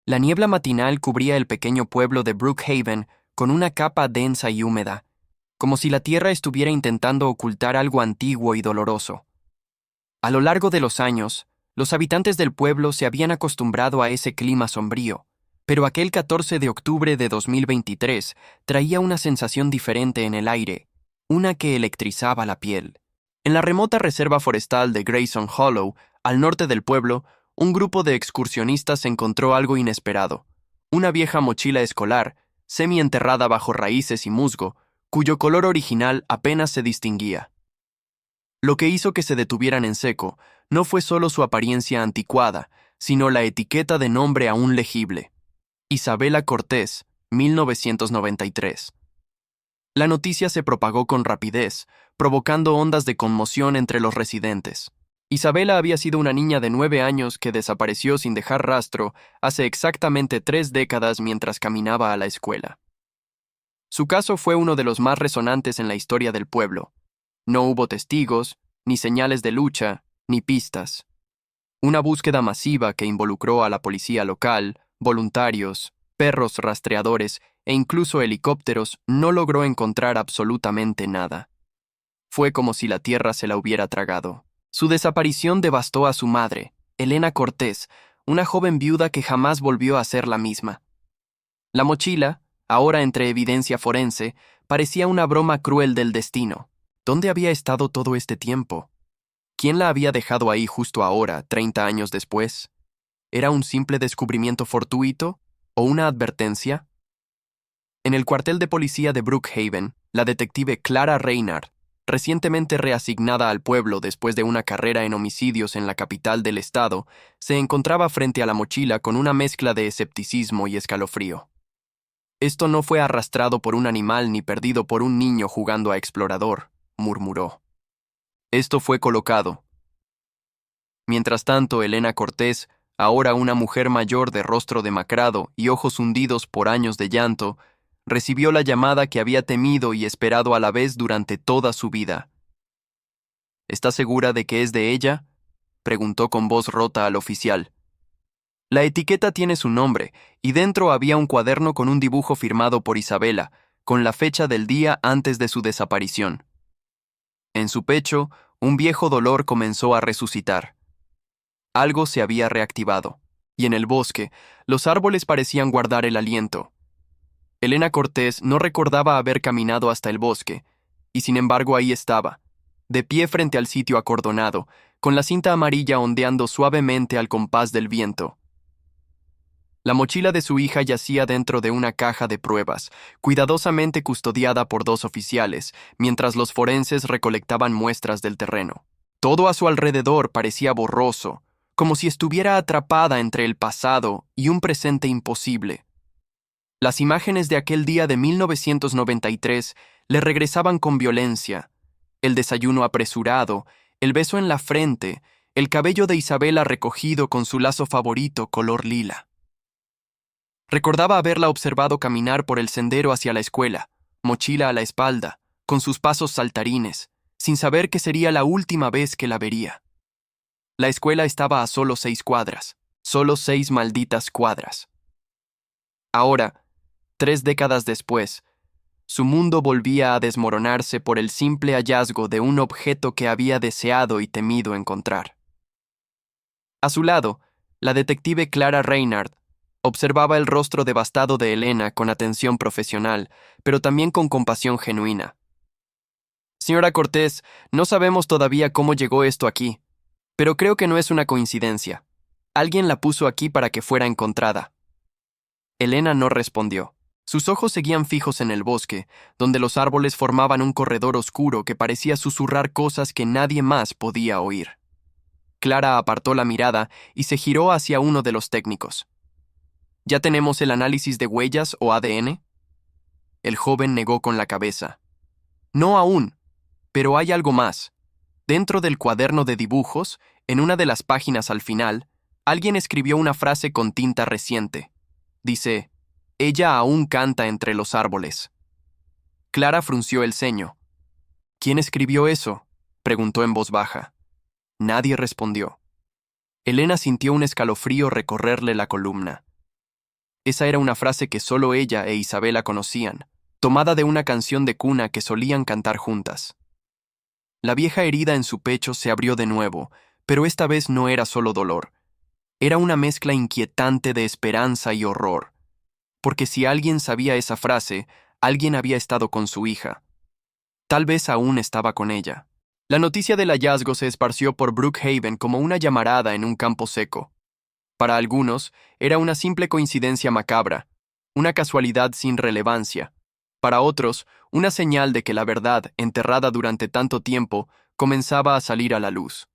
La niebla matinal cubría el pequeño pueblo de Brookhaven con una capa densa y húmeda, como si la tierra estuviera intentando ocultar algo antiguo y doloroso. A lo largo de los años, los habitantes del pueblo se habían acostumbrado a ese clima sombrío, pero aquel 14 de octubre de 2023 traía una sensación diferente en el aire, una que electrizaba la piel. En la remota reserva forestal de Grayson Hollow, al norte del pueblo, un grupo de excursionistas encontró algo inesperado: una vieja mochila escolar, semienterrada bajo raíces y musgo, cuyo color original apenas se distinguía. Lo que hizo que se detuvieran en seco no fue solo su apariencia anticuada, sino la etiqueta de nombre aún legible: Isabela Cortés, 1993. La noticia se propagó con rapidez, provocando ondas de conmoción entre los residentes. Isabela había sido una niña de 9 años que desapareció sin dejar rastro hace exactamente 3 décadas mientras caminaba a la escuela. Su caso fue uno de los más resonantes en la historia del pueblo. No hubo testigos, ni señales de lucha, ni pistas. Una búsqueda masiva que involucró a la policía local, voluntarios, perros rastreadores e incluso helicópteros no logró encontrar absolutamente nada. Fue como si la tierra se la hubiera tragado. Su desaparición devastó a su madre, Elena Cortés, una joven viuda que jamás volvió a ser la misma. La mochila, ahora entre evidencia forense, parecía una broma cruel del destino. ¿Dónde había estado todo este tiempo? ¿Quién la había dejado ahí justo ahora, 30 años después? ¿Era un simple descubrimiento fortuito o una advertencia? En el cuartel de policía de Brookhaven, la detective Clara Reinhardt, recientemente reasignada al pueblo después de una carrera en homicidios en la capital del estado, se encontraba frente a la mochila con una mezcla de escepticismo y escalofrío. Esto no fue arrastrado por un animal ni perdido por un niño jugando a explorador, murmuró. Esto fue colocado. Mientras tanto, Elena Cortés, ahora una mujer mayor de rostro demacrado y ojos hundidos por años de llanto, recibió la llamada que había temido y esperado a la vez durante toda su vida. ¿Está segura de que es de ella?, preguntó con voz rota al oficial. La etiqueta tiene su nombre, y dentro había un cuaderno con un dibujo firmado por Isabela, con la fecha del día antes de su desaparición. En su pecho, un viejo dolor comenzó a resucitar. Algo se había reactivado, y en el bosque, los árboles parecían guardar el aliento. Elena Cortés no recordaba haber caminado hasta el bosque, y sin embargo ahí estaba, de pie frente al sitio acordonado, con la cinta amarilla ondeando suavemente al compás del viento. La mochila de su hija yacía dentro de una caja de pruebas, cuidadosamente custodiada por 2 oficiales, mientras los forenses recolectaban muestras del terreno. Todo a su alrededor parecía borroso, como si estuviera atrapada entre el pasado y un presente imposible. Las imágenes de aquel día de 1993 le regresaban con violencia: el desayuno apresurado, el beso en la frente, el cabello de Isabela recogido con su lazo favorito color lila. Recordaba haberla observado caminar por el sendero hacia la escuela, mochila a la espalda, con sus pasos saltarines, sin saber que sería la última vez que la vería. La escuela estaba a solo 6 cuadras, solo 6 malditas cuadras. Ahora, 3 décadas después, su mundo volvía a desmoronarse por el simple hallazgo de un objeto que había deseado y temido encontrar. A su lado, la detective Clara Reinhardt observaba el rostro devastado de Elena con atención profesional, pero también con compasión genuina. Señora Cortés, no sabemos todavía cómo llegó esto aquí, pero creo que no es una coincidencia. Alguien la puso aquí para que fuera encontrada. Elena no respondió. Sus ojos seguían fijos en el bosque, donde los árboles formaban un corredor oscuro que parecía susurrar cosas que nadie más podía oír. Clara apartó la mirada y se giró hacia uno de los técnicos. ¿Ya tenemos el análisis de huellas o ADN? El joven negó con la cabeza. No aún, pero hay algo más. Dentro del cuaderno de dibujos, en una de las páginas al final, alguien escribió una frase con tinta reciente. Dice: «Ella aún canta entre los árboles». Clara frunció el ceño. «¿Quién escribió eso?», preguntó en voz baja. Nadie respondió. Elena sintió un escalofrío recorrerle la columna. Esa era una frase que solo ella e Isabela conocían, tomada de una canción de cuna que solían cantar juntas. La vieja herida en su pecho se abrió de nuevo, pero esta vez no era solo dolor. Era una mezcla inquietante de esperanza y horror. Porque si alguien sabía esa frase, alguien había estado con su hija. Tal vez aún estaba con ella. La noticia del hallazgo se esparció por Brookhaven como una llamarada en un campo seco. Para algunos, era una simple coincidencia macabra, una casualidad sin relevancia. Para otros, una señal de que la verdad, enterrada durante tanto tiempo, comenzaba a salir a la luz.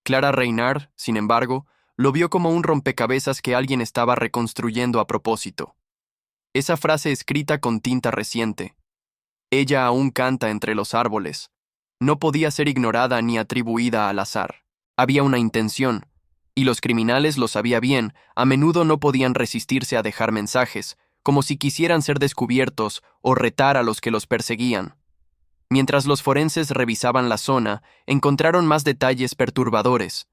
Clara Reynard, sin embargo, lo vio como un rompecabezas que alguien estaba reconstruyendo a propósito. Esa frase escrita con tinta reciente. Ella aún canta entre los árboles. No podía ser ignorada ni atribuida al azar. Había una intención, y los criminales lo sabía bien, a menudo no podían resistirse a dejar mensajes, como si quisieran ser descubiertos o retar a los que los perseguían. Mientras los forenses revisaban la zona, encontraron más detalles perturbadores.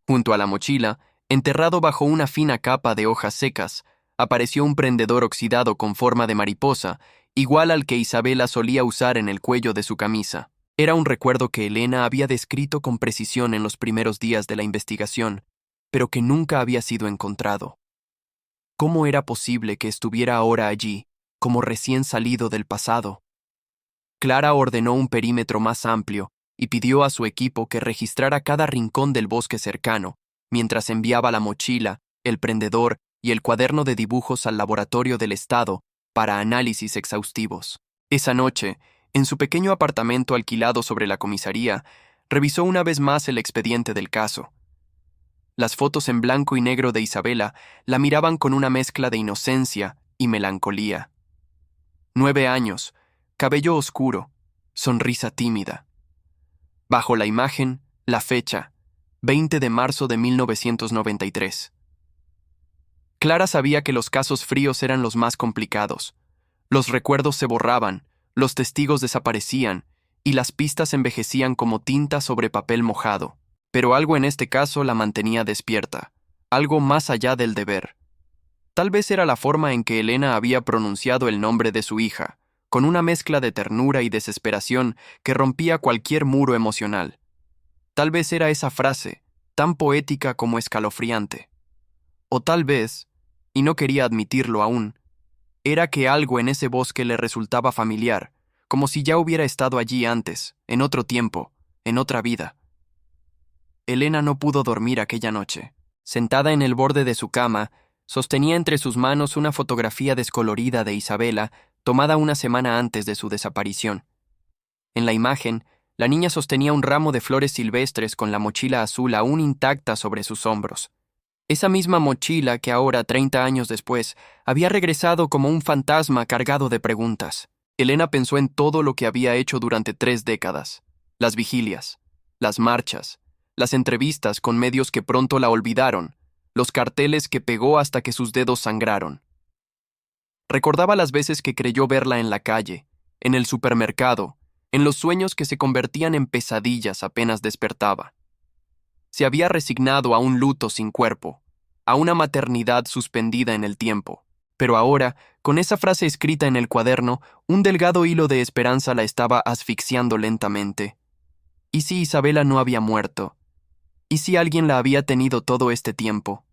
Junto a la mochila, enterrado bajo una fina capa de hojas secas, apareció un prendedor oxidado con forma de mariposa, igual al que Isabela solía usar en el cuello de su camisa. Era un recuerdo que Elena había descrito con precisión en los primeros días de la investigación, pero que nunca había sido encontrado. ¿Cómo era posible que estuviera ahora allí, como recién salido del pasado? Clara ordenó un perímetro más amplio y pidió a su equipo que registrara cada rincón del bosque cercano, mientras enviaba la mochila, el prendedor y el cuaderno de dibujos al laboratorio del Estado para análisis exhaustivos. Esa noche, en su pequeño apartamento alquilado sobre la comisaría, revisó una vez más el expediente del caso. Las fotos en blanco y negro de Isabela la miraban con una mezcla de inocencia y melancolía. 9 años, cabello oscuro, sonrisa tímida. Bajo la imagen, la fecha, 20 de marzo de 1993. Clara sabía que los casos fríos eran los más complicados. Los recuerdos se borraban, los testigos desaparecían, y las pistas envejecían como tinta sobre papel mojado. Pero algo en este caso la mantenía despierta, algo más allá del deber. Tal vez era la forma en que Elena había pronunciado el nombre de su hija, con una mezcla de ternura y desesperación que rompía cualquier muro emocional. Tal vez era esa frase, tan poética como escalofriante. O tal vez, y no quería admitirlo aún, era que algo en ese bosque le resultaba familiar, como si ya hubiera estado allí antes, en otro tiempo, en otra vida. Elena no pudo dormir aquella noche. Sentada en el borde de su cama, sostenía entre sus manos una fotografía descolorida de Isabela, tomada una semana antes de su desaparición. En la imagen, la niña sostenía un ramo de flores silvestres con la mochila azul aún intacta sobre sus hombros. Esa misma mochila que ahora, 30 años después, había regresado como un fantasma cargado de preguntas. Elena pensó en todo lo que había hecho durante 3 décadas. Las vigilias, las marchas, las entrevistas con medios que pronto la olvidaron, los carteles que pegó hasta que sus dedos sangraron. Recordaba las veces que creyó verla en la calle, en el supermercado, en los sueños que se convertían en pesadillas apenas despertaba. Se había resignado a un luto sin cuerpo, a una maternidad suspendida en el tiempo. Pero ahora, con esa frase escrita en el cuaderno, un delgado hilo de esperanza la estaba asfixiando lentamente. ¿Y si Isabela no había muerto? ¿Y si alguien la había tenido todo este tiempo?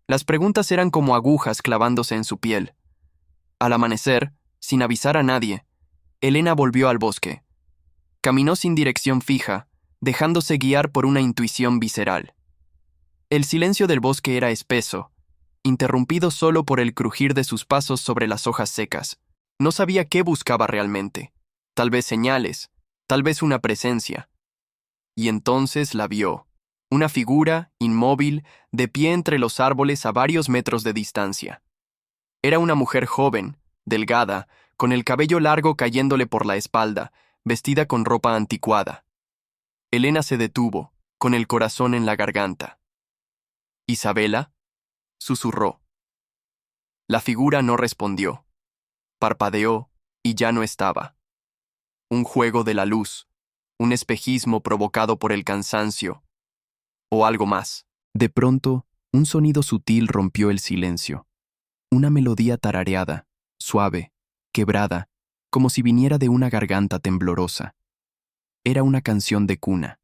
Las preguntas eran como agujas clavándose en su piel. Al amanecer, sin avisar a nadie, Elena volvió al bosque. Caminó sin dirección fija, dejándose guiar por una intuición visceral. El silencio del bosque era espeso, interrumpido solo por el crujir de sus pasos sobre las hojas secas. No sabía qué buscaba realmente. Tal vez señales, tal vez una presencia. Y entonces la vio. Una figura, inmóvil, de pie entre los árboles a varios metros de distancia. Era una mujer joven, delgada, con el cabello largo cayéndole por la espalda, vestida con ropa anticuada. Elena se detuvo, con el corazón en la garganta. ¿Isabela?, susurró. La figura no respondió. Parpadeó y ya no estaba. Un juego de la luz, un espejismo provocado por el cansancio, o algo más. De pronto, un sonido sutil rompió el silencio. Una melodía tarareada, suave, quebrada, como si viniera de una garganta temblorosa. Era una canción de cuna,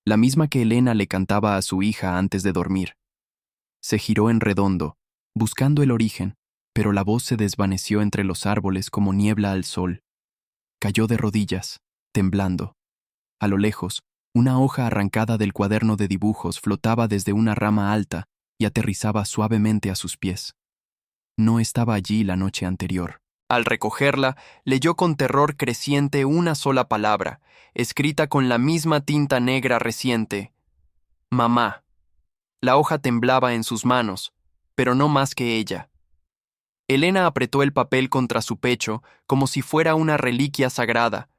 la misma que Elena le cantaba a su hija antes de dormir. Se giró en redondo, buscando el origen, pero la voz se desvaneció entre los árboles como niebla al sol. Cayó de rodillas, temblando. A lo lejos, una hoja arrancada del cuaderno de dibujos flotaba desde una rama alta y aterrizaba suavemente a sus pies. No estaba allí la noche anterior. Al recogerla, leyó con terror creciente una sola palabra, escrita con la misma tinta negra reciente: mamá. La hoja temblaba en sus manos, pero no más que ella. Elena apretó el papel contra su pecho como si fuera una reliquia sagrada,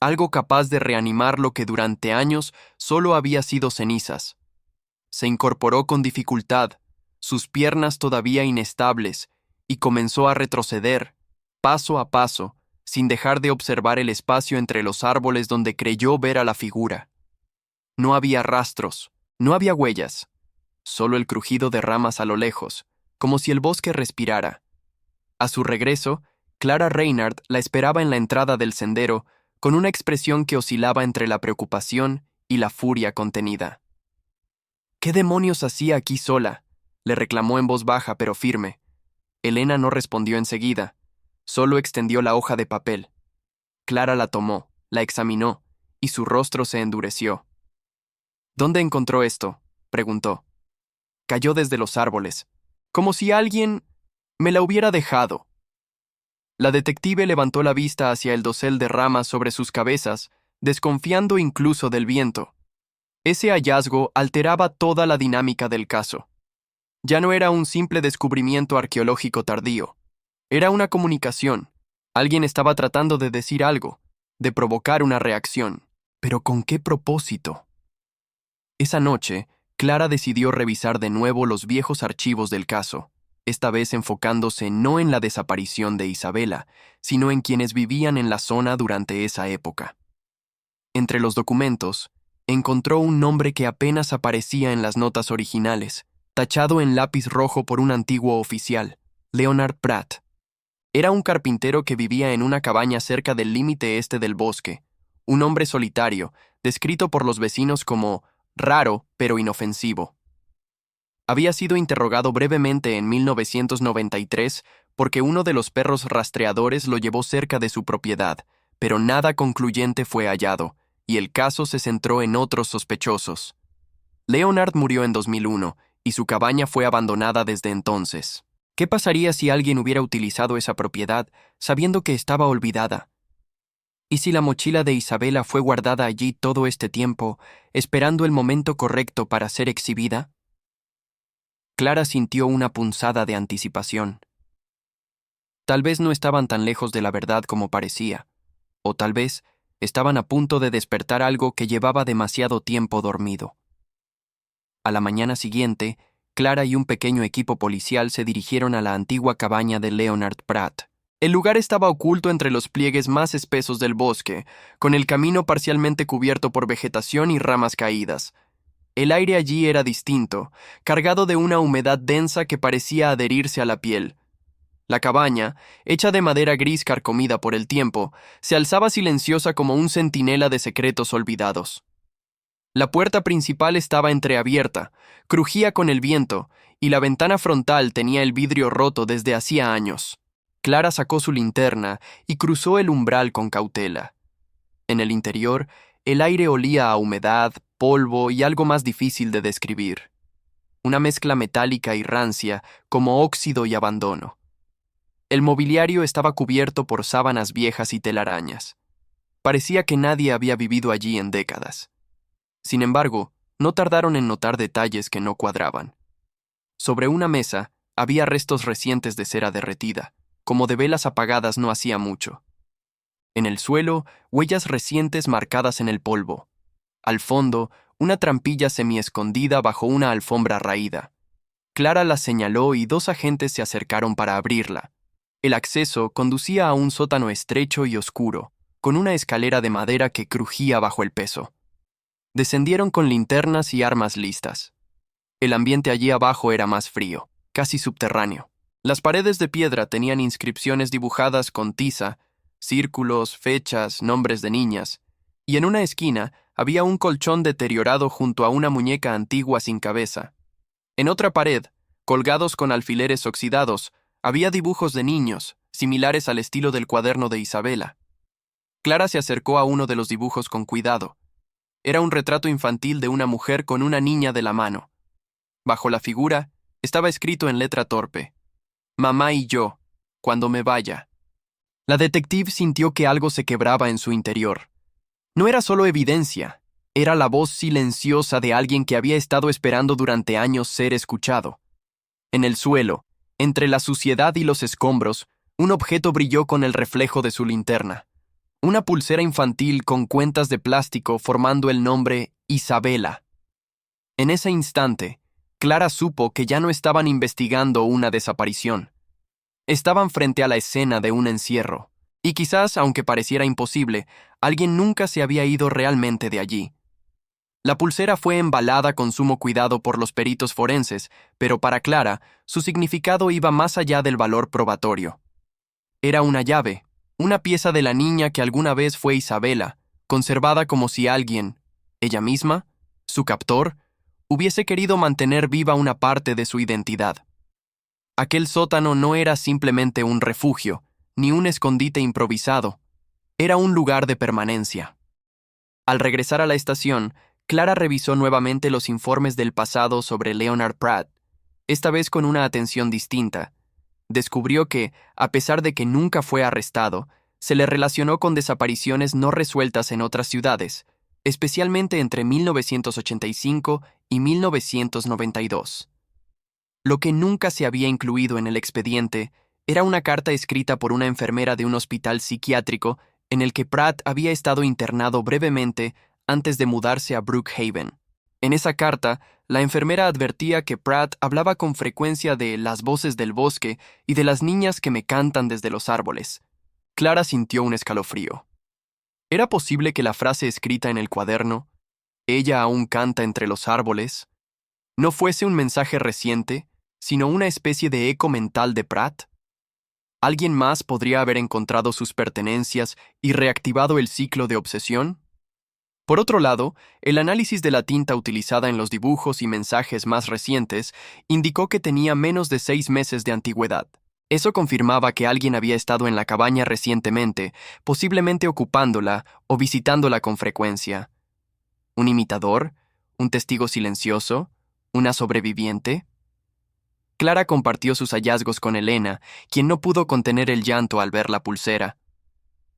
algo capaz de reanimar lo que durante años solo había sido cenizas. Se incorporó con dificultad, sus piernas todavía inestables, y comenzó a retroceder, paso a paso, sin dejar de observar el espacio entre los árboles donde creyó ver a la figura. No había rastros, no había huellas, solo el crujido de ramas a lo lejos, como si el bosque respirara. A su regreso, Clara Reynard la esperaba en la entrada del sendero, con una expresión que oscilaba entre la preocupación y la furia contenida. ¿Qué demonios hacía aquí sola?, le reclamó en voz baja pero firme. Elena no respondió enseguida, solo extendió la hoja de papel. Clara la tomó, la examinó, y su rostro se endureció. ¿Dónde encontró esto?, preguntó. Cayó desde los árboles, como si alguien me la hubiera dejado. La detective levantó la vista hacia el dosel de ramas sobre sus cabezas, desconfiando incluso del viento. Ese hallazgo alteraba toda la dinámica del caso. Ya no era un simple descubrimiento arqueológico tardío. Era una comunicación. Alguien estaba tratando de decir algo, de provocar una reacción. ¿Pero con qué propósito? Esa noche, Clara decidió revisar de nuevo los viejos archivos del caso, esta vez enfocándose no en la desaparición de Isabela, sino en quienes vivían en la zona durante esa época. Entre los documentos, encontró un nombre que apenas aparecía en las notas originales, tachado en lápiz rojo por un antiguo oficial, Leonard Pratt. Era un carpintero que vivía en una cabaña cerca del límite este del bosque, un hombre solitario, descrito por los vecinos como raro pero inofensivo. Había sido interrogado brevemente en 1993 porque uno de los perros rastreadores lo llevó cerca de su propiedad, pero nada concluyente fue hallado, y el caso se centró en otros sospechosos. Leonard murió en 2001, y su cabaña fue abandonada desde entonces. ¿Qué pasaría si alguien hubiera utilizado esa propiedad, sabiendo que estaba olvidada? ¿Y si la mochila de Isabela fue guardada allí todo este tiempo, esperando el momento correcto para ser exhibida? Clara sintió una punzada de anticipación. Tal vez no estaban tan lejos de la verdad como parecía, o tal vez estaban a punto de despertar algo que llevaba demasiado tiempo dormido. A la mañana siguiente, Clara y un pequeño equipo policial se dirigieron a la antigua cabaña de Leonard Pratt. El lugar estaba oculto entre los pliegues más espesos del bosque, con el camino parcialmente cubierto por vegetación y ramas caídas. El aire allí era distinto, cargado de una humedad densa que parecía adherirse a la piel. La cabaña, hecha de madera gris carcomida por el tiempo, se alzaba silenciosa como un centinela de secretos olvidados. La puerta principal estaba entreabierta, crujía con el viento, y la ventana frontal tenía el vidrio roto desde hacía años. Clara sacó su linterna y cruzó el umbral con cautela. En el interior, el aire olía a humedad, polvo y algo más difícil de describir. Una mezcla metálica y rancia, como óxido y abandono. El mobiliario estaba cubierto por sábanas viejas y telarañas. Parecía que nadie había vivido allí en décadas. Sin embargo, no tardaron en notar detalles que no cuadraban. Sobre una mesa había restos recientes de cera derretida, como de velas apagadas no hacía mucho. En el suelo, huellas recientes marcadas en el polvo. Al fondo, una trampilla semiescondida bajo una alfombra raída. Clara la señaló y dos agentes se acercaron para abrirla. El acceso conducía a un sótano estrecho y oscuro, con una escalera de madera que crujía bajo el peso. Descendieron con linternas y armas listas. El ambiente allí abajo era más frío, casi subterráneo. Las paredes de piedra tenían inscripciones dibujadas con tiza, círculos, fechas, nombres de niñas, y en una esquina había un colchón deteriorado junto a una muñeca antigua sin cabeza. En otra pared, colgados con alfileres oxidados, había dibujos de niños, similares al estilo del cuaderno de Isabela. Clara se acercó a uno de los dibujos con cuidado. Era un retrato infantil de una mujer con una niña de la mano. Bajo la figura estaba escrito en letra torpe: «Mamá y yo, cuando me vaya». La detective sintió que algo se quebraba en su interior. No era solo evidencia, era la voz silenciosa de alguien que había estado esperando durante años ser escuchado. En el suelo, entre la suciedad y los escombros, un objeto brilló con el reflejo de su linterna. Una pulsera infantil con cuentas de plástico formando el nombre Isabela. En ese instante, Clara supo que ya no estaban investigando una desaparición. Estaban frente a la escena de un encierro, y quizás, aunque pareciera imposible, alguien nunca se había ido realmente de allí. La pulsera fue embalada con sumo cuidado por los peritos forenses, pero para Clara, su significado iba más allá del valor probatorio. Era una llave, una pieza de la niña que alguna vez fue Isabela, conservada como si alguien, ella misma, su captor, hubiese querido mantener viva una parte de su identidad. Aquel sótano no era simplemente un refugio, ni un escondite improvisado, era un lugar de permanencia. Al regresar a la estación, Clara revisó nuevamente los informes del pasado sobre Leonard Pratt, esta vez con una atención distinta. Descubrió que, a pesar de que nunca fue arrestado, se le relacionó con desapariciones no resueltas en otras ciudades, especialmente entre 1985 y 1992. Lo que nunca se había incluido en el expediente era una carta escrita por una enfermera de un hospital psiquiátrico en el que Pratt había estado internado brevemente antes de mudarse a Brookhaven. En esa carta, la enfermera advertía que Pratt hablaba con frecuencia de las voces del bosque y de las niñas que me cantan desde los árboles. Clara sintió un escalofrío. ¿Era posible que la frase escrita en el cuaderno, «Ella aún canta entre los árboles», no fuese un mensaje reciente, sino una especie de eco mental de Pratt? ¿Alguien más podría haber encontrado sus pertenencias y reactivado el ciclo de obsesión? Por otro lado, el análisis de la tinta utilizada en los dibujos y mensajes más recientes indicó que tenía menos de 6 meses de antigüedad. Eso confirmaba que alguien había estado en la cabaña recientemente, posiblemente ocupándola o visitándola con frecuencia. ¿Un imitador? ¿Un testigo silencioso? ¿Una sobreviviente? Clara compartió sus hallazgos con Elena, quien no pudo contener el llanto al ver la pulsera.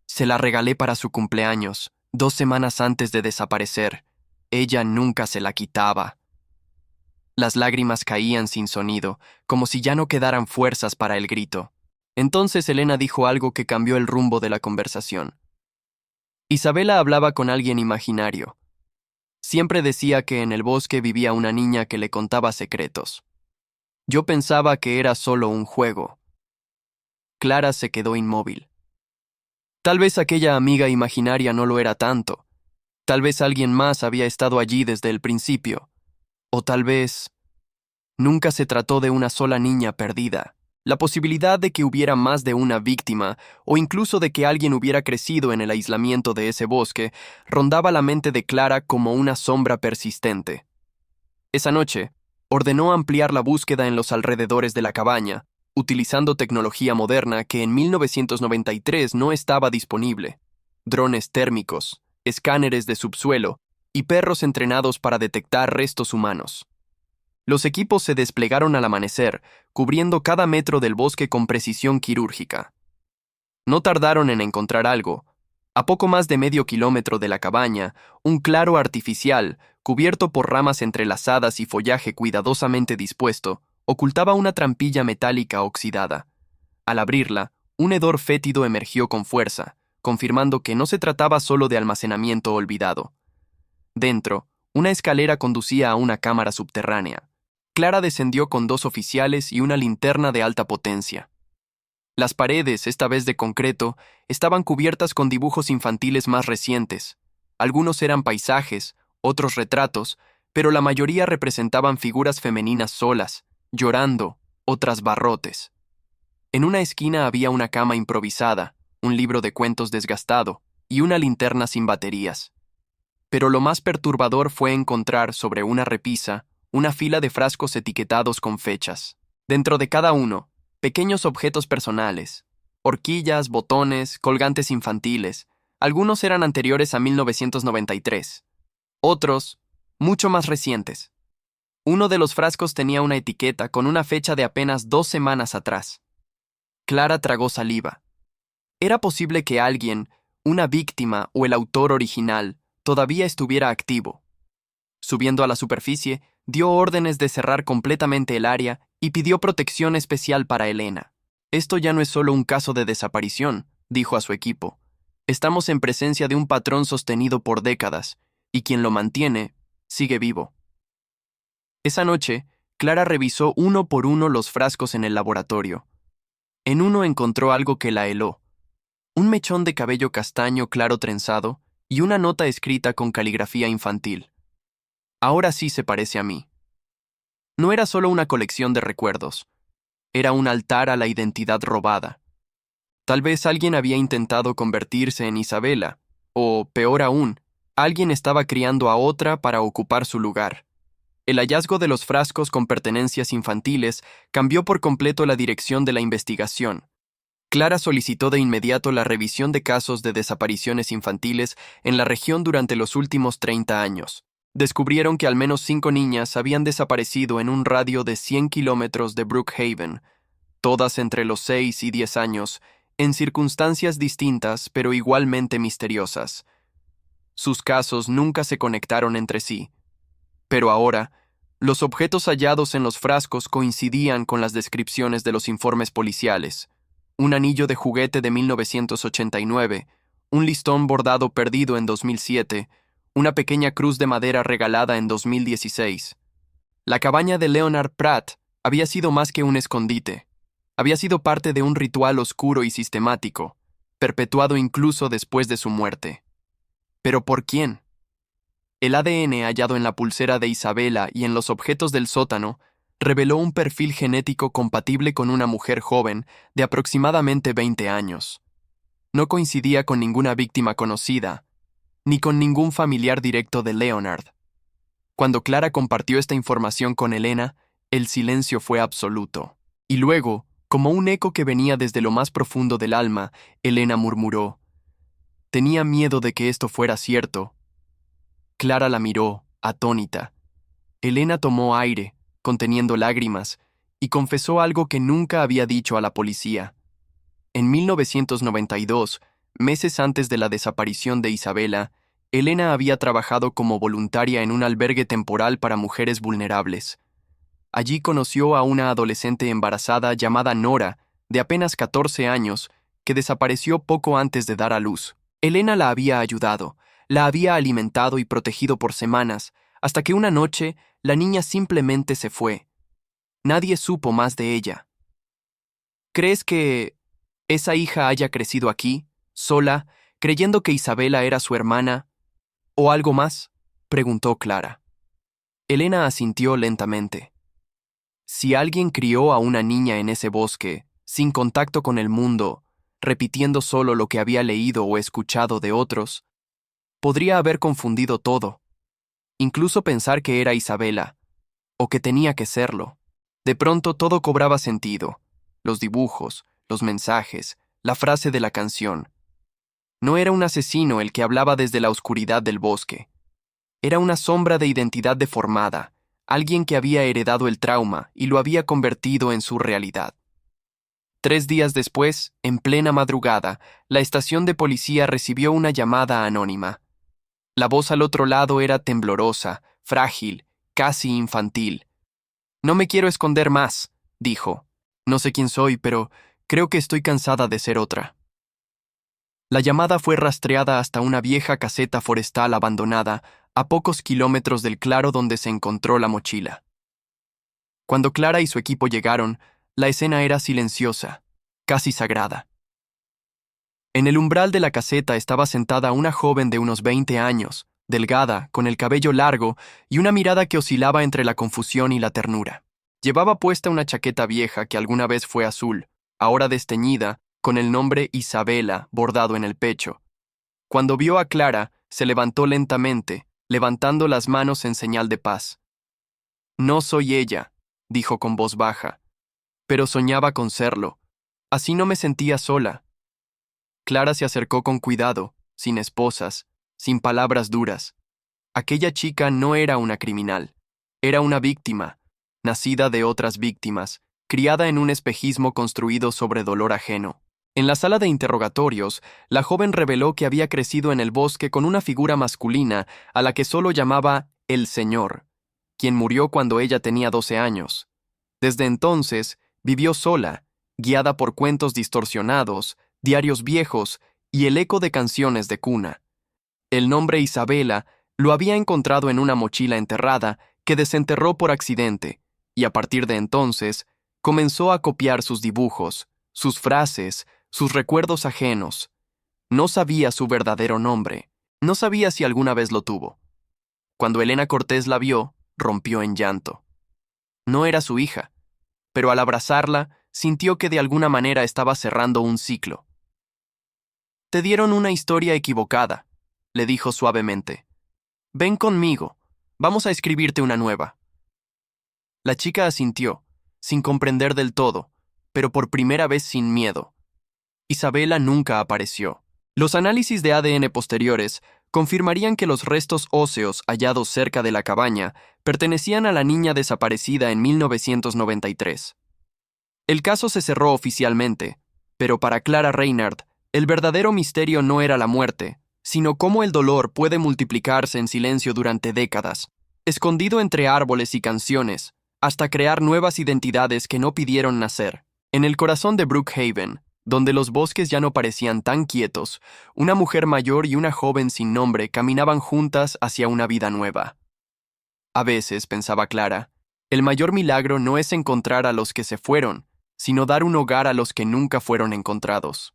«Se la regalé para su cumpleaños, 2 semanas antes de desaparecer. Ella nunca se la quitaba». Las lágrimas caían sin sonido, como si ya no quedaran fuerzas para el grito. Entonces Elena dijo algo que cambió el rumbo de la conversación. Isabela hablaba con alguien imaginario. Siempre decía que en el bosque vivía una niña que le contaba secretos. Yo pensaba que era solo un juego. Clara se quedó inmóvil. Tal vez aquella amiga imaginaria no lo era tanto. Tal vez alguien más había estado allí desde el principio. O tal vez nunca se trató de una sola niña perdida. La posibilidad de que hubiera más de una víctima, o incluso de que alguien hubiera crecido en el aislamiento de ese bosque, rondaba la mente de Clara como una sombra persistente. Esa noche, ordenó ampliar la búsqueda en los alrededores de la cabaña, utilizando tecnología moderna que en 1993 no estaba disponible: drones térmicos, escáneres de subsuelo y perros entrenados para detectar restos humanos. Los equipos se desplegaron al amanecer, cubriendo cada metro del bosque con precisión quirúrgica. No tardaron en encontrar algo. A poco más de medio kilómetro de la cabaña, un claro artificial, cubierto por ramas entrelazadas y follaje cuidadosamente dispuesto, ocultaba una trampilla metálica oxidada. Al abrirla, un hedor fétido emergió con fuerza, confirmando que no se trataba solo de almacenamiento olvidado. Dentro, una escalera conducía a una cámara subterránea. Clara descendió con 2 oficiales y una linterna de alta potencia. Las paredes, esta vez de concreto, estaban cubiertas con dibujos infantiles más recientes. Algunos eran paisajes, otros retratos, pero la mayoría representaban figuras femeninas solas, llorando, otras barrotes. En una esquina había una cama improvisada, un libro de cuentos desgastado y una linterna sin baterías. Pero lo más perturbador fue encontrar sobre una repisa una fila de frascos etiquetados con fechas. Dentro de cada uno, pequeños objetos personales, horquillas, botones, colgantes infantiles. Algunos eran anteriores a 1993, otros, mucho más recientes. Uno de los frascos tenía una etiqueta con una fecha de apenas 2 semanas atrás. Clara tragó saliva. Era posible que alguien, una víctima o el autor original, todavía estuviera activo. Subiendo a la superficie, dio órdenes de cerrar completamente el área y pidió protección especial para Elena. Esto ya no es solo un caso de desaparición, dijo a su equipo. Estamos en presencia de un patrón sostenido por décadas, y quien lo mantiene sigue vivo. Esa noche, Clara revisó uno por uno los frascos en el laboratorio. En uno encontró algo que la heló: un mechón de cabello castaño claro trenzado y una nota escrita con caligrafía infantil. Ahora sí se parece a mí. No era solo una colección de recuerdos, era un altar a la identidad robada. Tal vez alguien había intentado convertirse en Isabela, o, peor aún, alguien estaba criando a otra para ocupar su lugar. El hallazgo de los frascos con pertenencias infantiles cambió por completo la dirección de la investigación. Clara solicitó de inmediato la revisión de casos de desapariciones infantiles en la región durante los últimos 30 años. Descubrieron que al menos 5 niñas habían desaparecido en un radio de 100 kilómetros de Brookhaven, todas entre los 6 y 10 años, en circunstancias distintas pero igualmente misteriosas. Sus casos nunca se conectaron entre sí, pero ahora, los objetos hallados en los frascos coincidían con las descripciones de los informes policiales: un anillo de juguete de 1989, un listón bordado perdido en 2007, una pequeña cruz de madera regalada en 2016. La cabaña de Leonard Pratt había sido más que un escondite. Había sido parte de un ritual oscuro y sistemático, perpetuado incluso después de su muerte. ¿Pero por quién? El ADN hallado en la pulsera de Isabela y en los objetos del sótano reveló un perfil genético compatible con una mujer joven de aproximadamente 20 años. No coincidía con ninguna víctima conocida, ni con ningún familiar directo de Leonard. Cuando Clara compartió esta información con Elena, el silencio fue absoluto. Y luego, como un eco que venía desde lo más profundo del alma, Elena murmuró: «Tenía miedo de que esto fuera cierto». Clara la miró, atónita. Elena tomó aire, conteniendo lágrimas, y confesó algo que nunca había dicho a la policía. En 1992, meses antes de la desaparición de Isabela, Elena había trabajado como voluntaria en un albergue temporal para mujeres vulnerables. Allí conoció a una adolescente embarazada llamada Nora, de apenas 14 años, que desapareció poco antes de dar a luz. Elena la había ayudado, la había alimentado y protegido por semanas, hasta que una noche la niña simplemente se fue. Nadie supo más de ella. ¿Crees que esa hija haya crecido aquí, sola, creyendo que Isabela era su hermana, o algo más?», preguntó Clara. Elena asintió lentamente. Si alguien crió a una niña en ese bosque, sin contacto con el mundo, repitiendo solo lo que había leído o escuchado de otros, podría haber confundido todo, incluso pensar que era Isabela, o que tenía que serlo. De pronto todo cobraba sentido: los dibujos, los mensajes, la frase de la canción. No era un asesino el que hablaba desde la oscuridad del bosque. Era una sombra de identidad deformada, alguien que había heredado el trauma y lo había convertido en su realidad. 3 días después, en plena madrugada, la estación de policía recibió una llamada anónima. La voz al otro lado era temblorosa, frágil, casi infantil. «No me quiero esconder más», dijo. «No sé quién soy, pero creo que estoy cansada de ser otra». La llamada fue rastreada hasta una vieja caseta forestal abandonada, a pocos kilómetros del claro donde se encontró la mochila. Cuando Clara y su equipo llegaron, la escena era silenciosa, casi sagrada. En el umbral de la caseta estaba sentada una joven de unos 20 años, delgada, con el cabello largo y una mirada que oscilaba entre la confusión y la ternura. Llevaba puesta una chaqueta vieja que alguna vez fue azul, ahora desteñida, con el nombre Isabela bordado en el pecho. Cuando vio a Clara, se levantó lentamente, levantando las manos en señal de paz. No soy ella, dijo con voz baja, pero soñaba con serlo. Así no me sentía sola. Clara se acercó con cuidado, sin esposas, sin palabras duras. Aquella chica no era una criminal, era una víctima, nacida de otras víctimas, criada en un espejismo construido sobre dolor ajeno. En la sala de interrogatorios, la joven reveló que había crecido en el bosque con una figura masculina a la que solo llamaba el Señor, quien murió cuando ella tenía 12 años. Desde entonces, vivió sola, guiada por cuentos distorsionados, diarios viejos y el eco de canciones de cuna. El nombre Isabela lo había encontrado en una mochila enterrada que desenterró por accidente, y a partir de entonces comenzó a copiar sus dibujos, sus frases, sus recuerdos ajenos. No sabía su verdadero nombre, no sabía si alguna vez lo tuvo. Cuando Elena Cortés la vio, rompió en llanto. No era su hija, pero al abrazarla, sintió que de alguna manera estaba cerrando un ciclo. «Te dieron una historia equivocada», le dijo suavemente. «Ven conmigo, vamos a escribirte una nueva». La chica asintió, sin comprender del todo, pero por primera vez sin miedo. Isabela nunca apareció. Los análisis de ADN posteriores confirmarían que los restos óseos hallados cerca de la cabaña pertenecían a la niña desaparecida en 1993. El caso se cerró oficialmente, pero para Clara Reinhardt, el verdadero misterio no era la muerte, sino cómo el dolor puede multiplicarse en silencio durante décadas, escondido entre árboles y canciones, hasta crear nuevas identidades que no pidieron nacer. En el corazón de Brookhaven, donde los bosques ya no parecían tan quietos, una mujer mayor y una joven sin nombre caminaban juntas hacia una vida nueva. A veces, pensaba Clara, el mayor milagro no es encontrar a los que se fueron, sino dar un hogar a los que nunca fueron encontrados.